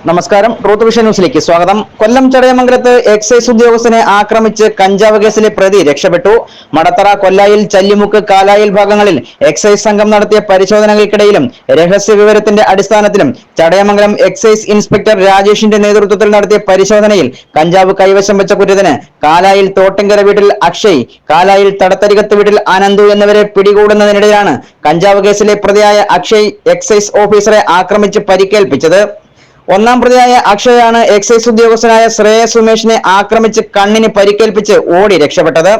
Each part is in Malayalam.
നമസ്കാരം. ട്രൂത്ത് വിഷൻ ന്യൂസിലേക്ക് സ്വാഗതം. കൊല്ലം ചടയമംഗലത്ത് എക്സൈസ് ഉദ്യോഗസ്ഥനെ ആക്രമിച്ച് കഞ്ചാവ് കേസിലെ പ്രതി രക്ഷപ്പെട്ടു. മടത്തറ, കൊല്ലായിൽ, ചല്ലിമുക്ക്, കാലായിൽ ഭാഗങ്ങളിൽ എക്സൈസ് സംഘം നടത്തിയ പരിശോധനകൾക്കിടയിലും രഹസ്യ വിവരത്തിന്റെ അടിസ്ഥാനത്തിലും ചടയമംഗലം എക്സൈസ് ഇൻസ്പെക്ടർ രാജേഷിന്റെ നേതൃത്വത്തിൽ നടത്തിയ പരിശോധനയിൽ കഞ്ചാവ് കൈവശം വെച്ച കുറ്റത്തിന് കാലായിൽ തോട്ടിങ്കര വീട്ടിൽ അക്ഷയ്, കാലായിൽ തടത്തരികത്ത് വീട്ടിൽ അനന്തു എന്നിവരെ പിടികൂടുന്നതിനിടെയാണ് കഞ്ചാവ് കേസിലെ പ്രതിയായ അക്ഷയ് എക്സൈസ് ഓഫീസറെ ആക്രമിച്ച് പരിക്കേൽപ്പിച്ചത്. ഒന്നാം പ്രതിയായ അക്ഷയാണ് എക്സൈസ് ഉദ്യോഗസ്ഥനായ ശ്രേയസ് സുമേഷിനെ ആക്രമിച്ച് കണ്ണിന് പരിക്കേൽപ്പിച്ച് ഓടി രക്ഷപ്പെട്ടത്.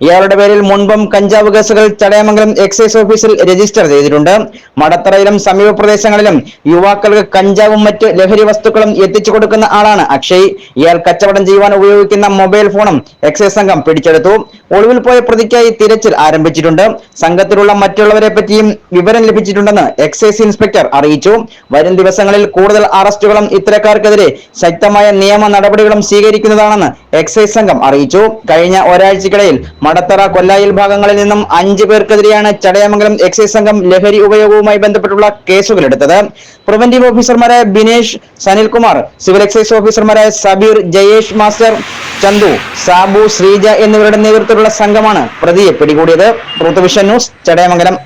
ഇയാളുടെ പേരിൽ മുൻപും കഞ്ചാവ് കേസുകൾ ചടയമംഗലം എക്സൈസ് ഓഫീസിൽ രജിസ്റ്റർ ചെയ്തിട്ടുണ്ട്. മടത്തറയിലും സമീപ പ്രദേശങ്ങളിലും യുവാക്കൾക്ക് കഞ്ചാവും മറ്റ് ലഹരി വസ്തുക്കളും എത്തിച്ചു കൊടുക്കുന്ന ആളാണ് അക്ഷയ്. ഇയാൾ കച്ചവടം ചെയ്യുവാൻ ഉപയോഗിക്കുന്ന മൊബൈൽ ഫോണും എക്സൈസ് സംഘം പിടിച്ചെടുത്തു. ഒളിവിൽ പോയ പ്രതിക്കായി തിരച്ചിൽ ആരംഭിച്ചിട്ടുണ്ട്. സംഘത്തിലുള്ള മറ്റുള്ളവരെ പറ്റിയും വിവരം ലഭിച്ചിട്ടുണ്ടെന്ന് എക്സൈസ് ഇൻസ്പെക്ടർ അറിയിച്ചു. വരും ദിവസങ്ങളിൽ കൂടുതൽ അറസ്റ്റുകളും ഇത്തരക്കാർക്കെതിരെ ശക്തമായ നിയമ നടപടികളും സ്വീകരിക്കുന്നതാണെന്ന് എക്സൈസ് സംഘം അറിയിച്ചു. കഴിഞ്ഞ ഒരാഴ്ചക്കിടയിൽ മടത്തറ, കൊല്ലായിൽ ഭാഗങ്ങളിൽ നിന്നും 5 പേർക്കെതിരെയാണ് ചടയമംഗലം എക്സൈസ് സംഘം ലഹരി ഉപയോഗവുമായി ബന്ധപ്പെട്ടുള്ള കേസുകളെടുത്തത്. പ്രിവന്റീവ് ഓഫീസർമാരായ ബിനേഷ്, സനിൽകുമാർ, സിവിൽ എക്സൈസ് ഓഫീസർമാരായ സബീർ, ജയേഷ് മാസ്റ്റർ, ചന്തു, സാബു, ശ്രീജ എന്നിവരുടെ നേതൃത്വത്തിലുള്ള സംഘമാണ് പ്രതിയെ പിടികൂടിയത്. Truth vision news, Chadayamangalam.